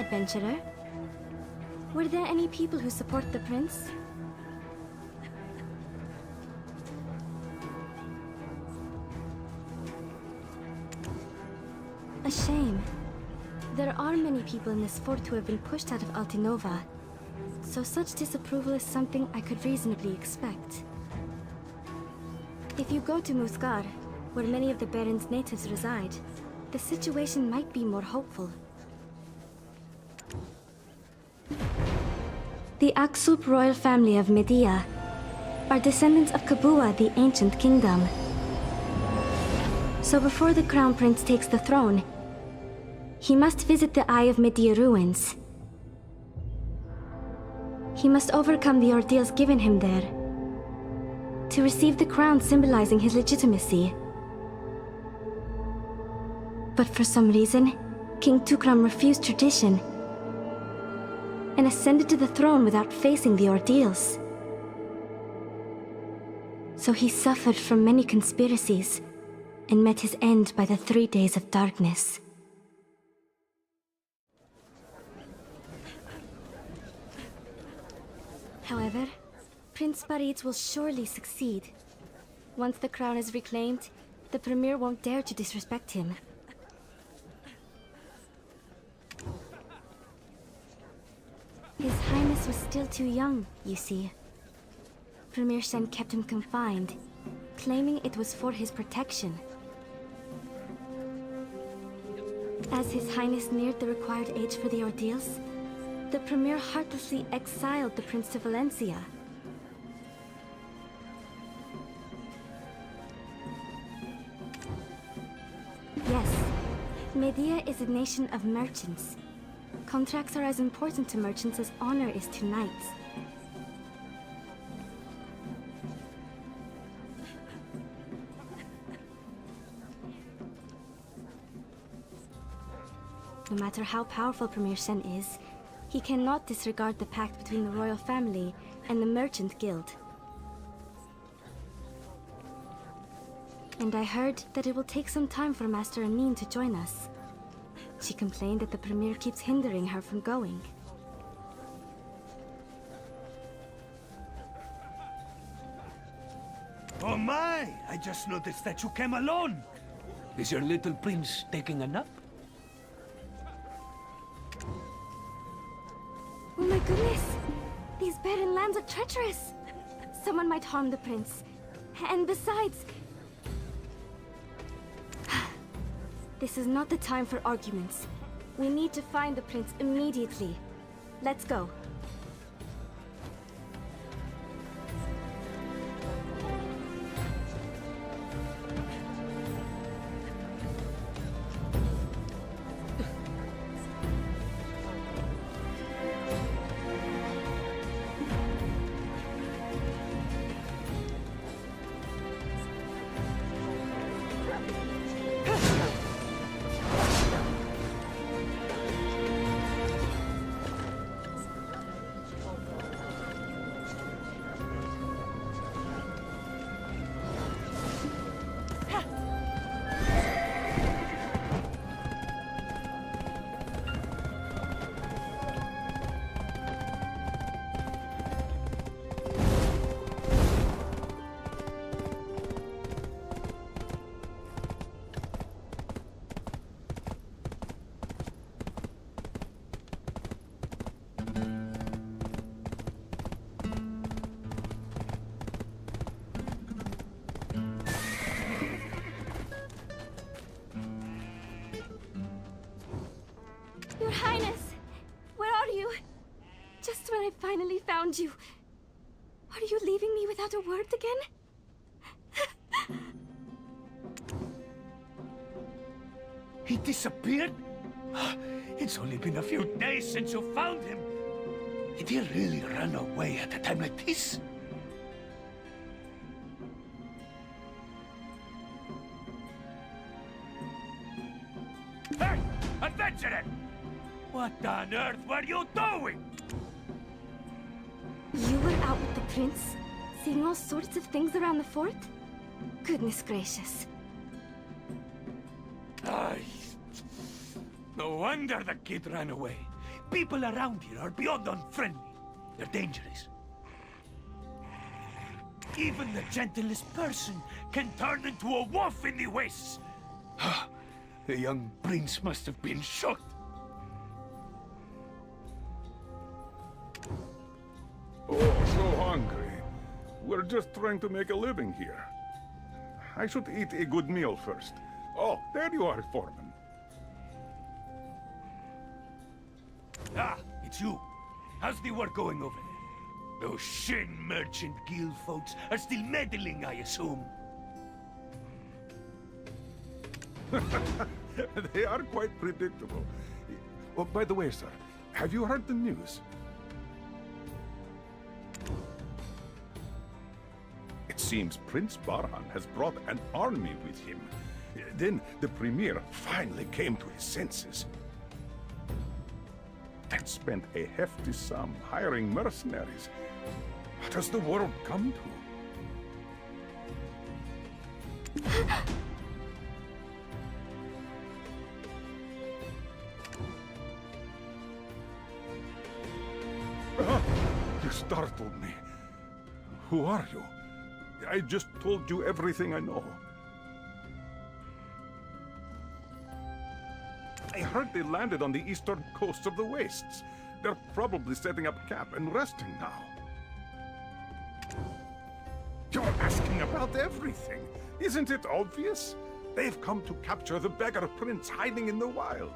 adventurer. Were there any people who support the prince? A shame. There are many people in this fort who have been pushed out of Altinova, so such disapproval is something I could reasonably expect. If you go to Musgar, where many of the Baron's natives reside, the situation might be more hopeful. The Aksup royal family of Medea are descendants of Kabua, the ancient kingdom. So before the crown prince takes the throne, he must visit the Eye of Medea ruins. He must overcome the ordeals given him there to receive the crown symbolizing his legitimacy. But for some reason, King Tukram refused tradition and ascended to the throne without facing the ordeals. So he suffered from many conspiracies and met his end by the 3 days of darkness. However, Prince Paritz will surely succeed. Once the crown is reclaimed, the Premier won't dare to disrespect him. His Highness was still too young, you see. Premier Shen kept him confined, claiming it was for his protection. As His Highness neared the required age for the ordeals, the Premier heartlessly exiled the Prince to Valencia. Yes, Medea is a nation of merchants. Contracts are as important to merchants as honor is to knights. No matter how powerful Premier Shen is, he cannot disregard the pact between the royal family and the merchant guild. And I heard that it will take some time for Master Anin to join us. She complained that the Premier keeps hindering her from going. Oh my! I just noticed that you came alone! Is your little prince taking a nap? Oh my goodness! These barren lands are treacherous! Someone might harm the prince. And besides... This is not the time for arguments. We need to find the prince immediately. Let's go. Your Highness! Where are you? Just when I finally found you. Are you leaving me without a word again? He disappeared? It's only been a few days since you found him. Did he really run away at a time like this? Hey! Adventurer! What on earth were you doing? You were out with the prince, seeing all sorts of things around the fort? Goodness gracious. Ay, no wonder the kid ran away. people around here are beyond unfriendly. They're dangerous. Even the gentlest person can turn into a wolf in the wastes. The young prince must have been shocked. Oh, so hungry. We're just trying to make a living here. I should eat a good meal first. Oh, there you are, Foreman. Ah, it's you. How's the work going over there? Those Shen Merchant Guild folks are still meddling, I assume. They are quite predictable. Oh, by the way, sir, have you heard the news? It seems Prince Barhan has brought an army with him. Then the Premier finally came to his senses and spent a hefty sum hiring mercenaries. What has the world come to? You startled me. Who are you? I just told you everything I know. I heard they landed on the eastern coast of the Wastes. They're probably setting up camp and resting now. You're asking about everything. Isn't it obvious? They've come to capture the beggar prince hiding in the wild.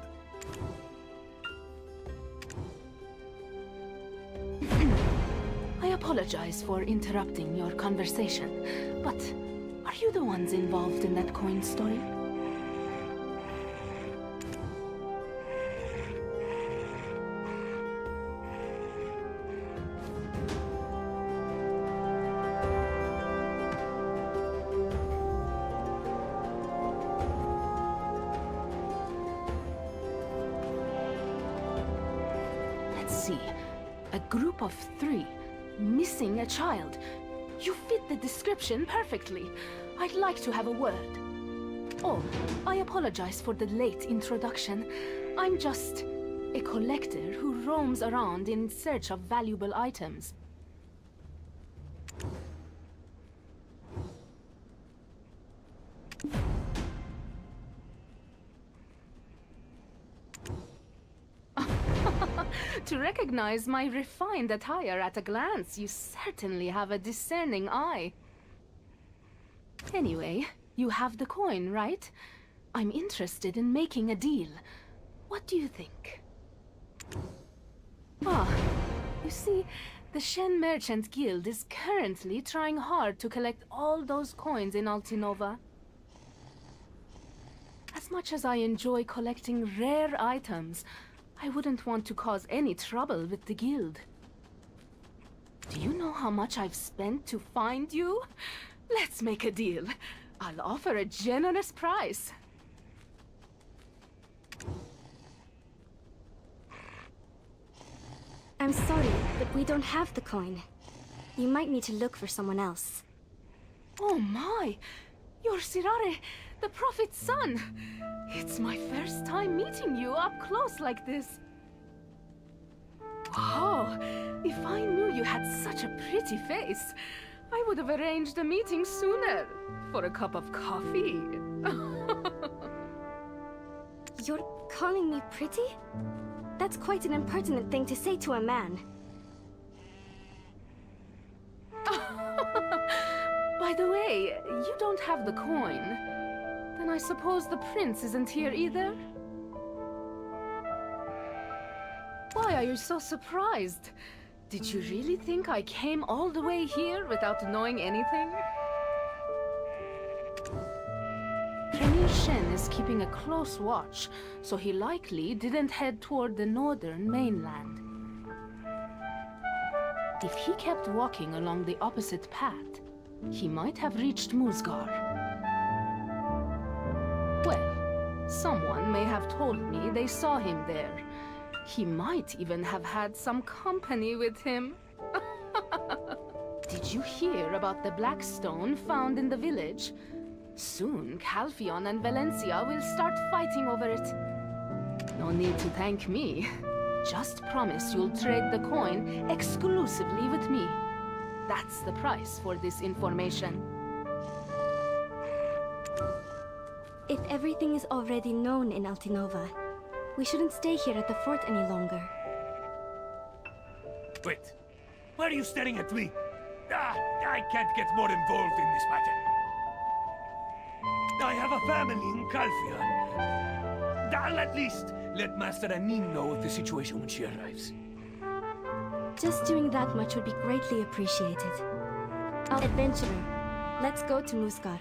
I apologize for interrupting your conversation, but are you the ones involved in that coin story? Let's see. A group of 3. Missing a child. You fit the description perfectly. I'd like to have a word. Oh, I apologize for the late introduction. I'm just a collector who roams around in search of valuable items. To recognize my refined attire at a glance, you certainly have a discerning eye. Anyway, you have the coin, right? I'm interested in making a deal. What do you think? You see, the Shen Merchant Guild is currently trying hard to collect all those coins in Altinova. As much as I enjoy collecting rare items, I wouldn't want to cause any trouble with the guild. Do you know how much I've spent to find you? Let's make a deal. I'll offer a generous price. I'm sorry, but we don't have the coin. You might need to look for someone else. Oh my! You're Sirare, the Prophet's son! It's my first time meeting you up close like this. Wow! If I knew you had such a pretty face, I would have arranged a meeting sooner. For a cup of coffee. You're calling me pretty? That's quite an impertinent thing to say to a man. By the way, you don't have the coin. Then I suppose the prince isn't here either? Why are you so surprised? Did you really think I came all the way here without knowing anything? Premier Shen is keeping a close watch, so he likely didn't head toward the northern mainland. If he kept walking along the opposite path, he might have reached Musgar. Well, someone may have told me they saw him there. He might even have had some company with him. Did you hear about the black stone found in the village? Soon, Calphion and Valencia will start fighting over it. No need to thank me. Just promise you'll trade the coin exclusively with me. That's the price for this information. If everything is already known in Altinova, we shouldn't stay here at the fort any longer. Wait, why are you staring at me? I can't get more involved in this matter. I have a family in Calfian. I'll at least let Master Anin know of the situation when she arrives. Just doing that much would be greatly appreciated. Adventurer, let's go to Muskar.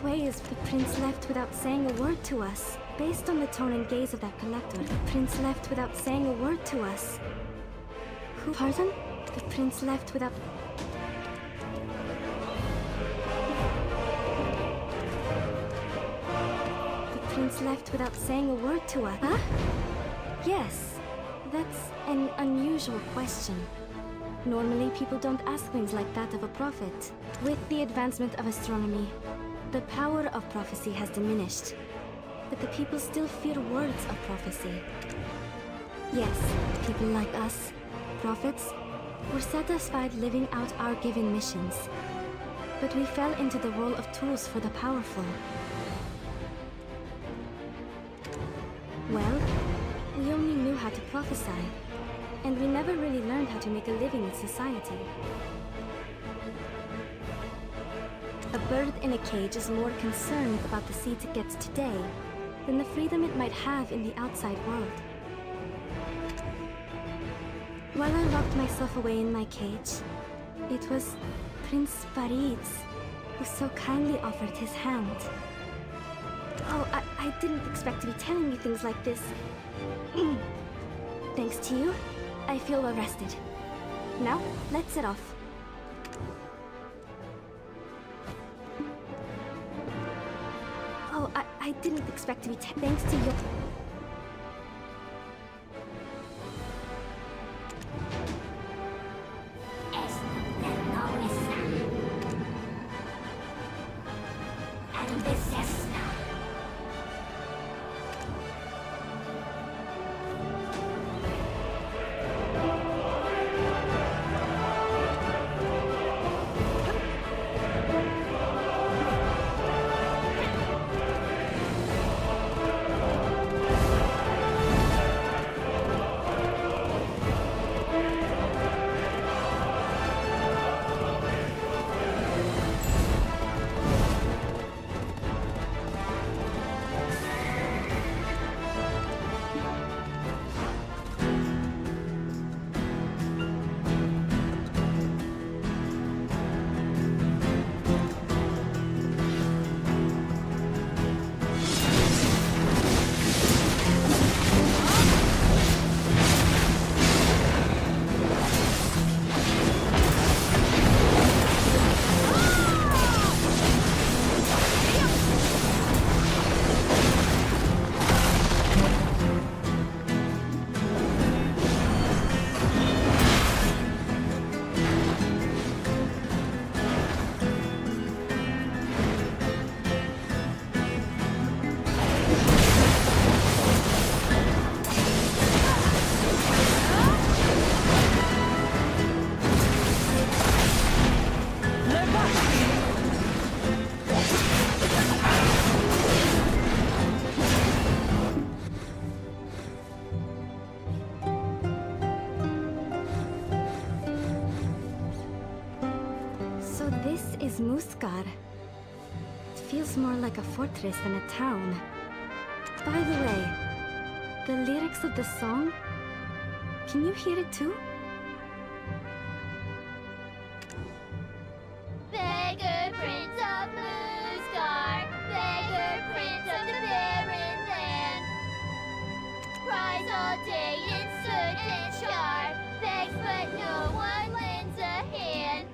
Is the prince left without saying a word to us. Based on the tone and gaze of that collector, the prince left without saying a word to us. Who? Pardon? The prince left without... The prince left without saying a word to us. Huh? Yes. That's an unusual question. Normally, people don't ask things like that of a prophet. With the advancement of astronomy, the power of prophecy has diminished, but the people still fear words of prophecy. Yes, people like us, prophets, were satisfied living out our given missions, but we fell into the role of tools for the powerful. Well, we only knew how to prophesy, and we never really learned how to make a living in society. A bird in a cage is more concerned about the seeds it gets today than the freedom it might have in the outside world. While I locked myself away in my cage, it was Prince Farids who so kindly offered his hand. Oh, I didn't expect to be telling you things like this. Thanks to you, I feel well rested. Now, let's set off. Oh, I didn't expect to be thanks to you. battle this Cessna. So this is Muskar. It feels more like a fortress than a town. By the way, the lyrics of the song, can you hear it too? Beggar Prince of Muskar, beggar Prince of the barren land. Cries all day in soot and char, begs but no one lends a hand.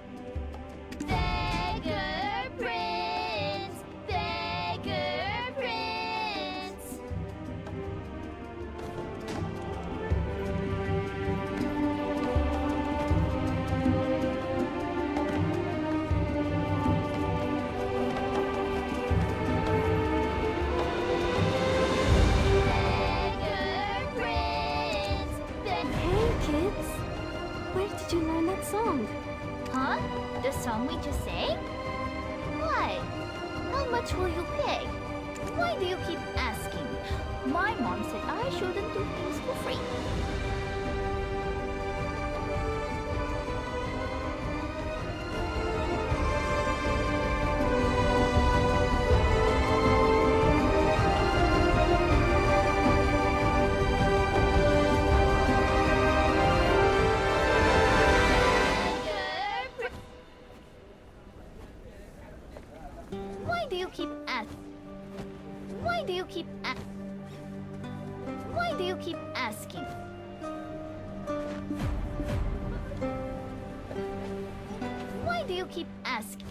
Beggar Prince, beggar Prince. Beggar Prince, Hey kids! Where did you learn that song? Huh? The song we just sang? Why? How much will you pay? Why do you keep asking? My mom said I shouldn't do things for free. Why do you keep asking? Why do you keep Why do you keep asking? Why do you keep asking?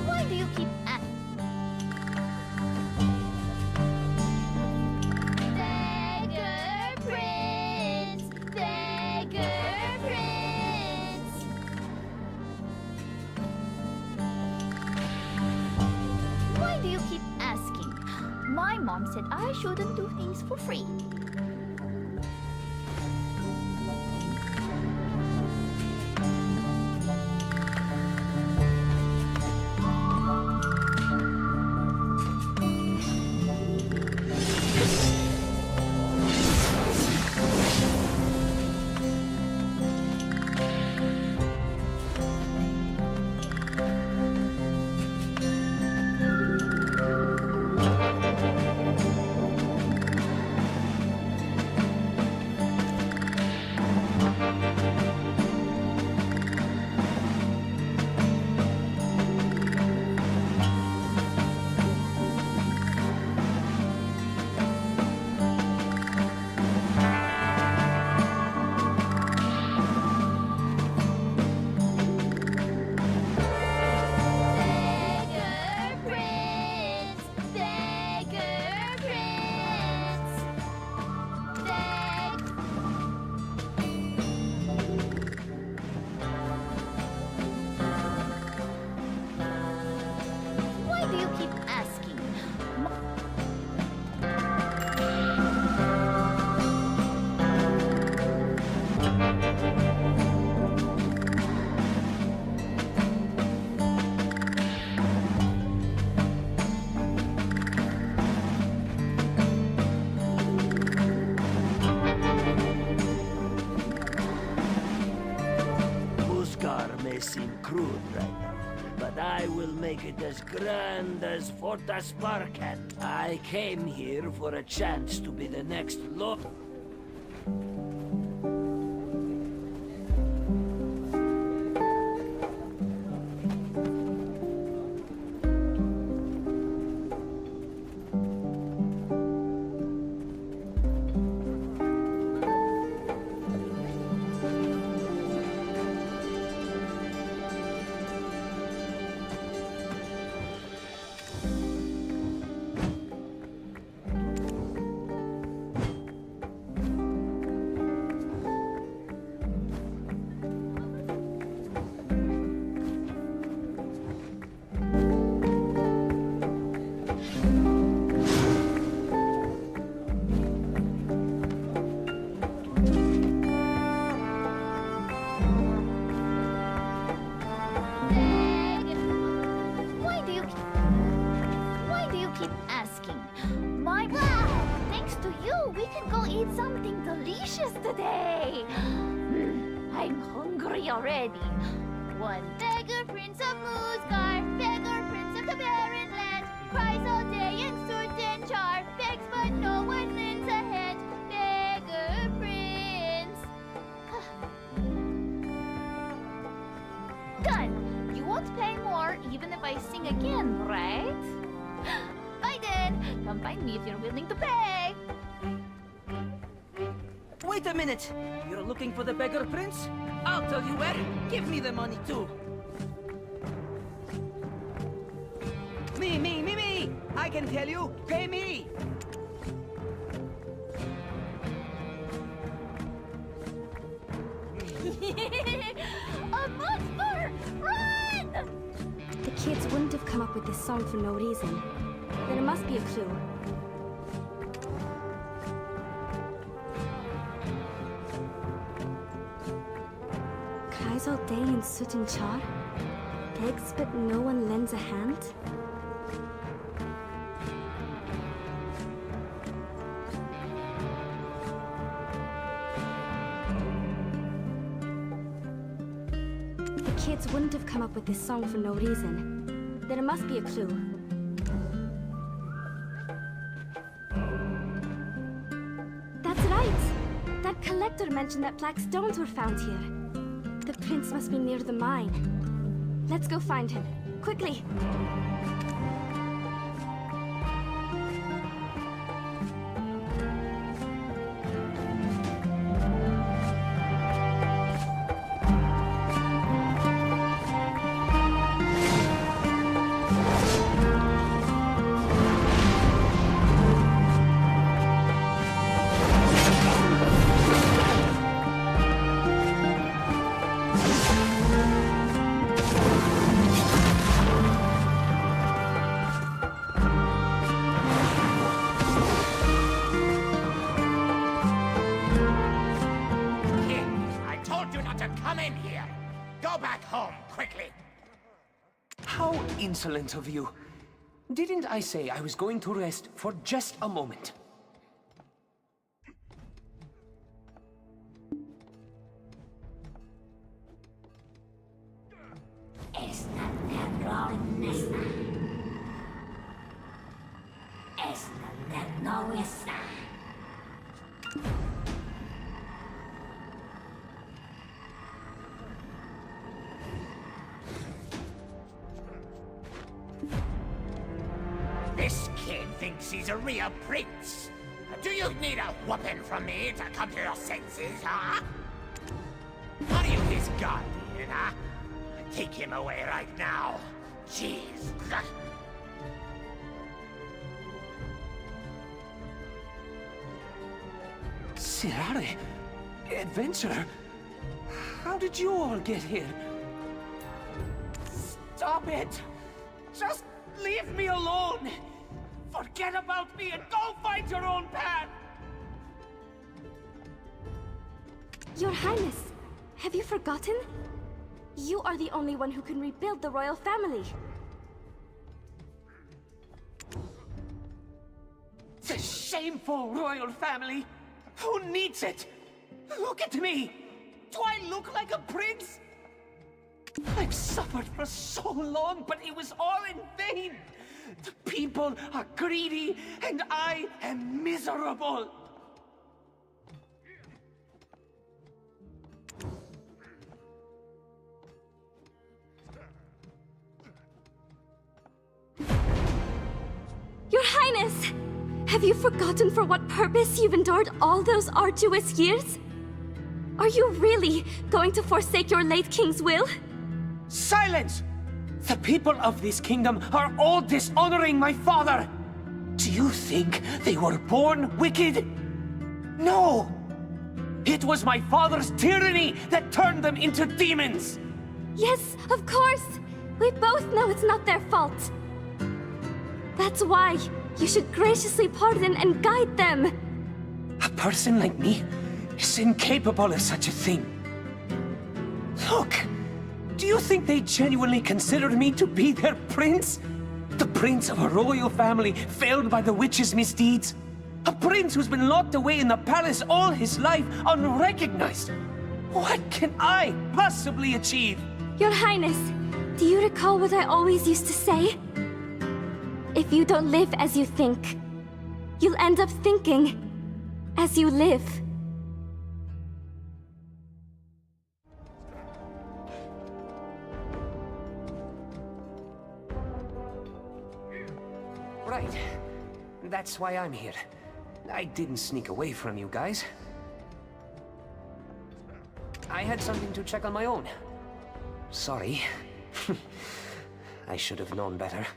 Why do you keep asking? Beggar Prince, beggar Prince. Why do you keep asking? My mom said I shouldn't do things for free. may seem crude right now, but I will make it as grand as Forta Sparkan. I came here for a chance to be the next Lord. Why do you keep asking? My wow! Thanks to you, we can go eat something delicious today. I'm hungry already. One beggar prince of Moosgar, beggar prince of the barren land, cries all day in swords and char, begs but no one lends a hand. Beggar prince. Done. You won't pay more even if I sing again, right? Bye then. Come find me if you're willing to pay. Wait a minute! You're looking for the beggar prince? I'll tell you where. Give me the money too. Me! I can tell you. Pay me! A monster! Run! The kids wouldn't have come up with this song for no reason. There must be a clue. Cries all day in soot and char? Begs but no one lends a hand? The kids wouldn't have come up with this song for no reason. There must be a clue. That's right! That collector mentioned that black stones were found here. The prince must be near the mine. Let's go find him. Quickly! How insolent of you. Didn't I say I was going to rest for just a moment? This kid thinks he's a real prince. Do you need a whooping from me to come to your senses, huh? Are you his guardian, huh? Take him away right now. Jeez. Sirare? Adventurer? How did you all get here? Stop it! Just leave me alone! Forget about me and go find your own path! Your Highness, have you forgotten? You are the only one who can rebuild the royal family. The shameful royal family! Who needs it? Look at me! Do I look like a prince? I've suffered for so long, but it was all in vain. The people are greedy, and I am miserable. Your Highness! Have you forgotten for what purpose you've endured all those arduous years? Are you really going to forsake your late king's will? Silence! The people of this kingdom are all dishonoring my father! Do you think they were born wicked? No! It was my father's tyranny that turned them into demons! Yes, of course! We both know it's not their fault. That's why you should graciously pardon and guide them. A person like me is incapable of such a thing. Look, do you think they genuinely considered me to be their prince? The prince of a royal family failed by the witch's misdeeds? A prince who's been locked away in the palace all his life, unrecognized? What can I possibly achieve? Your Highness, do you recall what I always used to say? If you don't live as you think, you'll end up thinking as you live. Right. That's why I'm here. I didn't sneak away from you guys. I had something to check on my own. Sorry. I should have known better.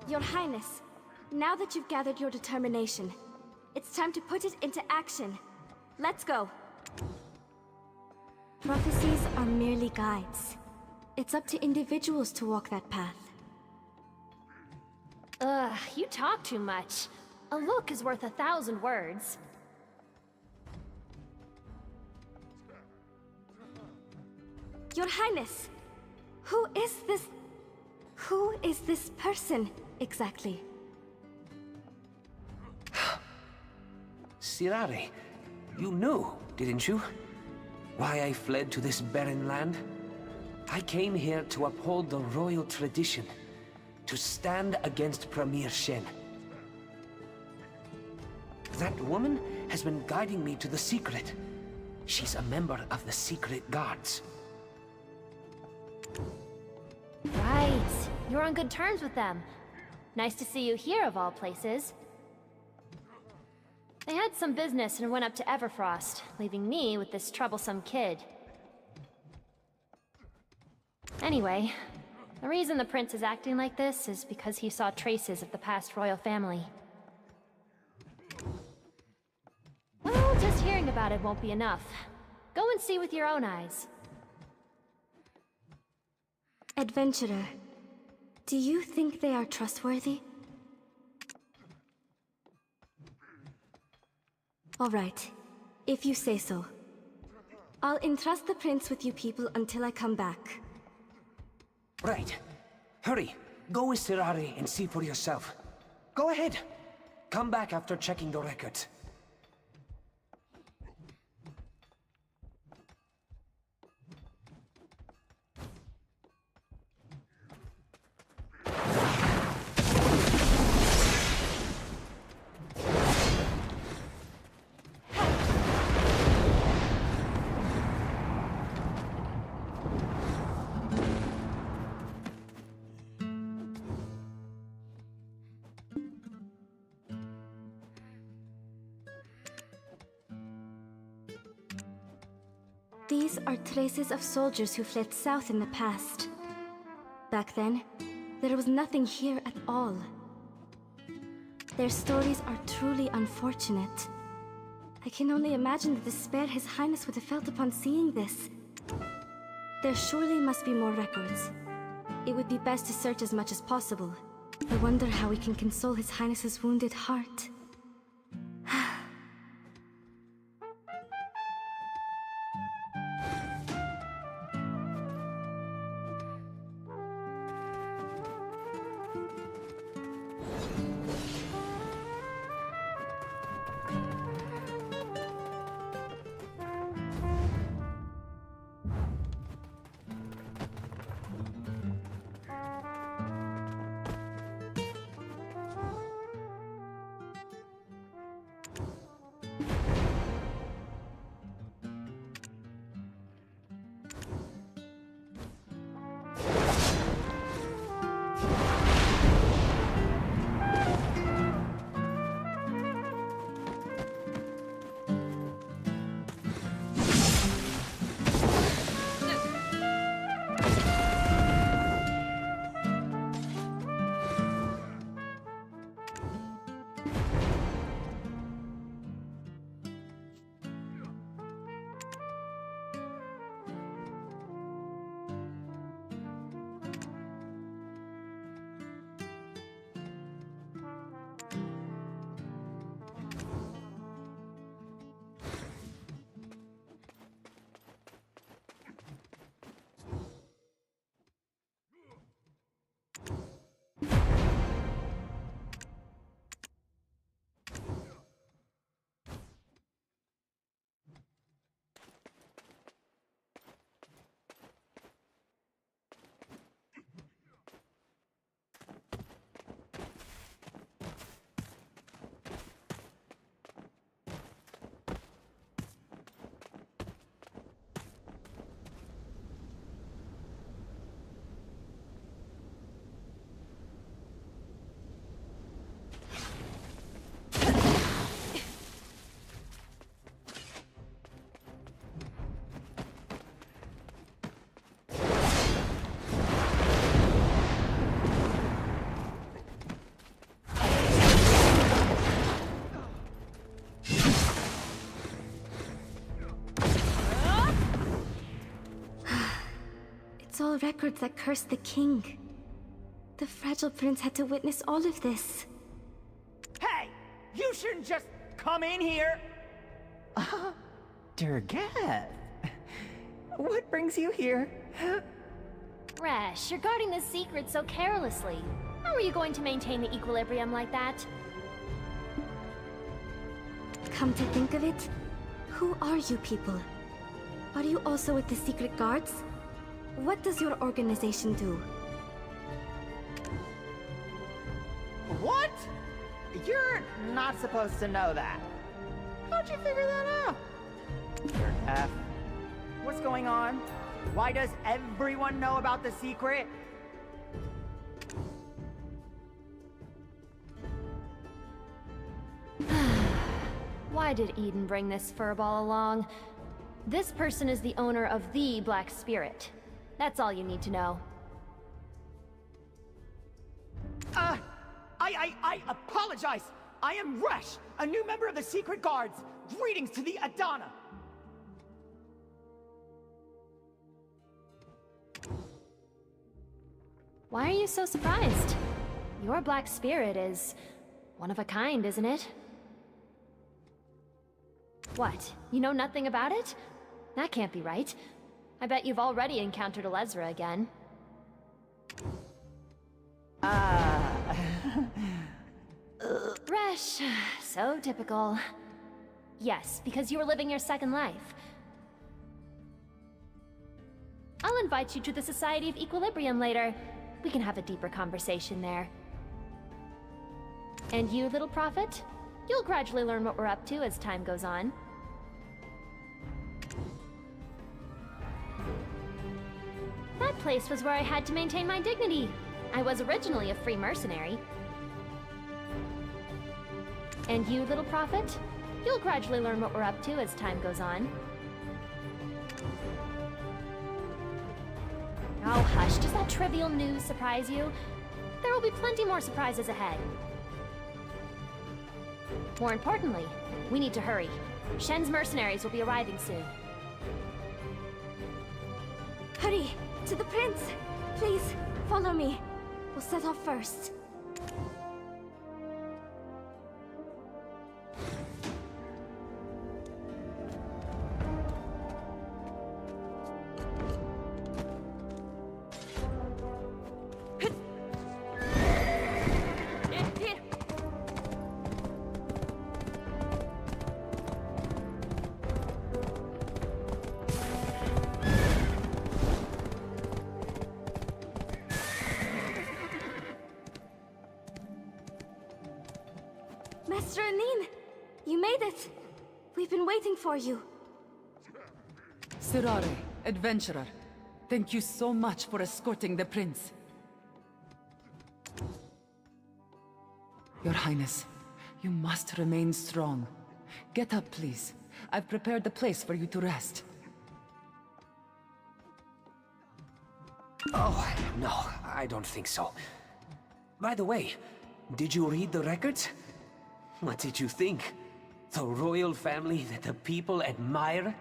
Your Highness, now that you've gathered your determination, it's time to put it into action. Let's go. Prophecies are merely guides. It's up to individuals to walk that path. Ugh, you talk too much. A look is worth 1,000 words. Your Highness, who is this person, exactly? Sirare, you knew, didn't you? Why I fled to this barren land? I came here to uphold the royal tradition, to stand against Premier Shen. That woman has been guiding me to the secret. She's a member of the secret guards. Right. You're on good terms with them. Nice to see you here, of all places. They had some business and went up to Everfrost, leaving me with this troublesome kid. Anyway, the reason the prince is acting like this is because he saw traces of the past royal family. Well, just hearing about it won't be enough. Go and see with your own eyes. Adventurer, do you think they are trustworthy? All right, if you say so. I'll entrust the prince with you people until I come back. Right. Hurry. Go with Sirari and see for yourself. Go ahead. Come back after checking the records. These are traces of soldiers who fled south in the past. Back then, there was nothing here at all. Their stories are truly unfortunate. I can only imagine the despair His Highness would have felt upon seeing this. There surely must be more records. It would be best to search as much as possible. I wonder how we can console His Highness's wounded heart. It's all records that cursed the king. The fragile prince had to witness all of this. Hey! You shouldn't just come in here! Durgath? What brings you here? Resh, you're guarding this secret so carelessly. How are you going to maintain the equilibrium like that? Come to think of it, who are you people? Are you also with the secret guards? What does your organization do? What? You're not supposed to know that. How'd you figure that out? Durgath, what's going on? Why does everyone know about the secret? Why did Eden bring this furball along? This person is the owner of the Black Spirit. That's all you need to know. I apologize! I am Resh, a new member of the Secret Guards. Greetings to the Adana! Why are you so surprised? Your Black Spirit is one of a kind, isn't it? What? You know nothing about it? That can't be right. I bet you've already encountered Elezra again. Resh, so typical. Yes, because you were living your second life. I'll invite you to the Society of Equilibrium later. We can have a deeper conversation there. And you, little prophet? You'll gradually learn what we're up to as time goes on. That place was where I had to maintain my dignity. I was originally a free mercenary. And you, little prophet? You'll gradually learn what we're up to as time goes on. Oh, hush. Does that trivial news surprise you? There will be plenty more surprises ahead. More importantly, we need to hurry. Shen's mercenaries will be arriving soon. Hurry! To the prince! Please, follow me. We'll set off first. Master Anin, you made it. We've been waiting for you. Sirare, adventurer, thank you so much for escorting the prince. Your Highness, you must remain strong. Get up, please. I've prepared the place for you to rest. Oh, no, I don't think so. By the way, did you read the records? What did you think? The royal family that the people admire?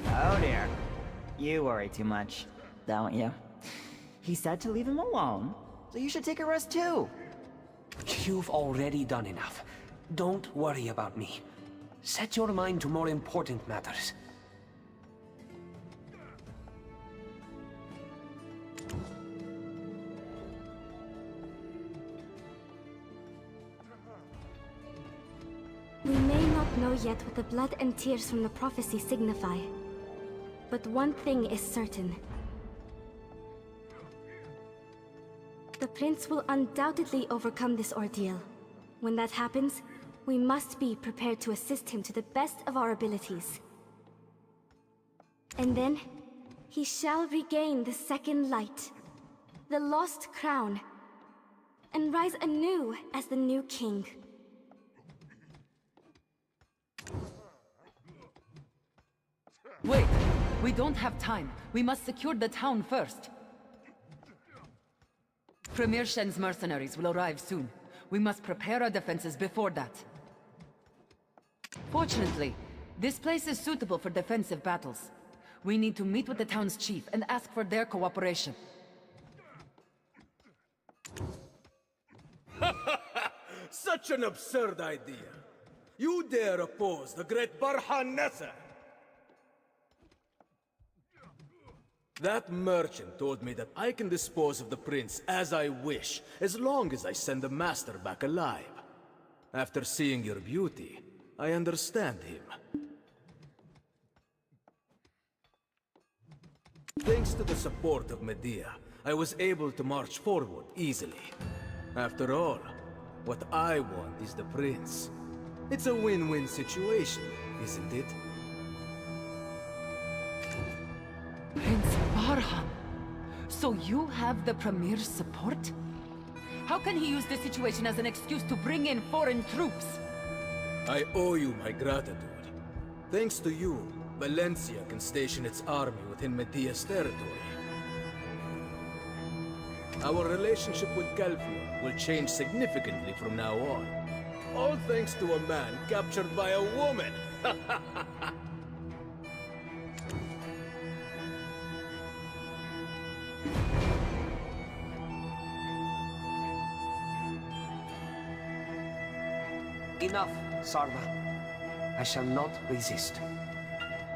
Oh dear. You worry too much, don't you? He said to leave him alone, so you should take a rest too. You've already done enough. Don't worry about me. Set your mind to more important matters. We may not know yet what the blood and tears from the prophecy signify. But one thing is certain. The prince will undoubtedly overcome this ordeal. When that happens, we must be prepared to assist him to the best of our abilities. And then, he shall regain the second light, the lost crown, and rise anew as the new king. Wait! We don't have time. We must secure the town first. Premier Shen's mercenaries will arrive soon. We must prepare our defenses before that. Fortunately, this place is suitable for defensive battles. We need to meet with the town's chief and ask for their cooperation. Such an absurd idea. You dare oppose the great Barhan Nessa? That merchant told me that I can dispose of the prince as I wish, as long as I send the master back alive. After seeing your beauty, I understand him. Thanks to the support of Medea, I was able to march forward easily. After all, what I want is the prince. It's a win-win situation, isn't it? Prince Barhan! So you have the Premier's support? How can he use this situation as an excuse to bring in foreign troops? I owe you my gratitude. Thanks to you, Valencia can station its army within Medea's territory. Our relationship with Calphion will change significantly from now on. All thanks to a man captured by a woman! Enough, Sarva. I shall not resist.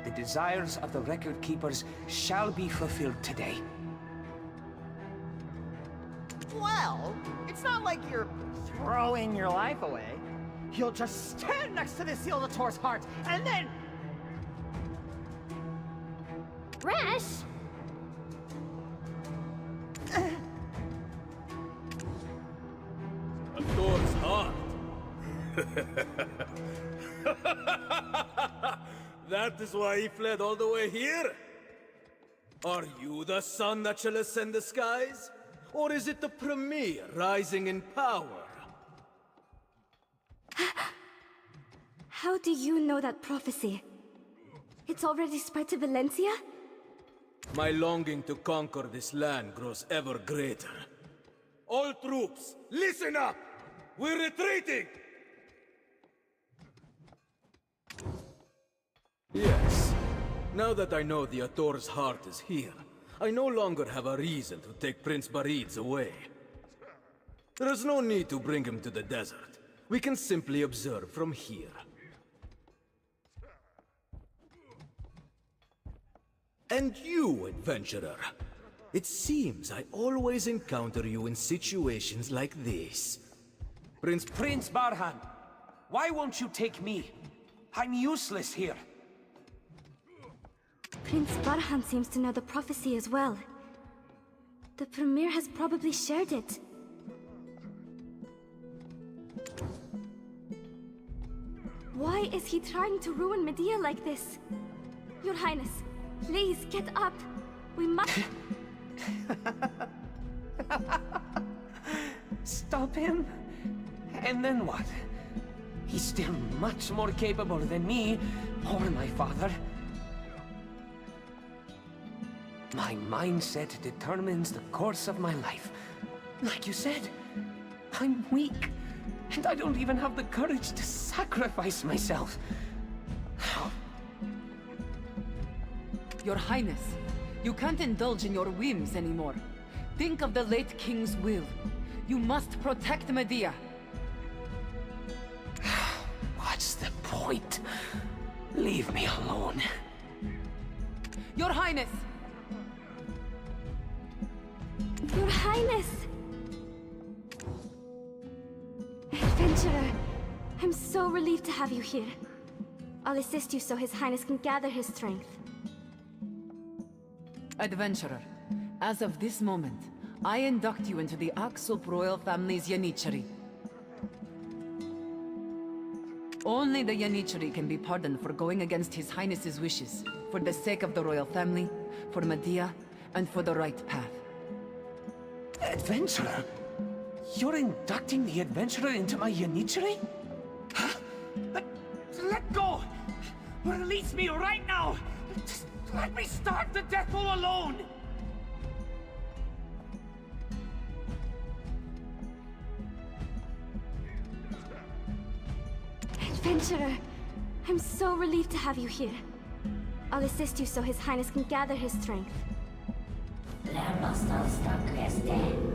The desires of the record keepers shall be fulfilled today. Well, it's not like you're throwing your life away. You'll just stand next to the Seal of Tor's heart, and then... Rash! A Thor's heart! That is why he fled all the way here? Are you the sun that shall ascend the skies? Or is it the Premier rising in power? How do you know that prophecy? It's already spread to Valencia? My longing to conquer this land grows ever greater. All troops, listen up! We're retreating! Yes. Now that I know the Ator's heart is here, I no longer have a reason to take Prince Barids away. There is no need to bring him to the desert. We can simply observe from here. And you, adventurer. It seems I always encounter you in situations like this. Prince Barhan, why won't you take me? I'm useless here. Prince Barhan seems to know the prophecy as well. The Premier has probably shared it. Why is he trying to ruin Medea like this? Your Highness, please get up. We must... Stop him? And then what? He's still much more capable than me, or my father. My mindset determines the course of my life. Like you said, I'm weak, and I don't even have the courage to sacrifice myself. Your Highness, you can't indulge in your whims anymore. Think of the late king's will. You must protect Medea. What's the point? Leave me alone. Your Highness! Your Highness! Adventurer, I'm so relieved to have you here. I'll assist you so His Highness can gather his strength. Adventurer, as of this moment, I induct you into the Aksup royal family's Yanichari. Only the Yanichari can be pardoned for going against His Highness's wishes, for the sake of the royal family, for Medea, and for the right path. Adventurer? You're inducting the adventurer into my Yanichari? Huh? Let go! Release me right now! Just let me start the death all alone! Adventurer, I'm so relieved to have you here. I'll assist you so His Highness can gather his strength. There must all stop less dead.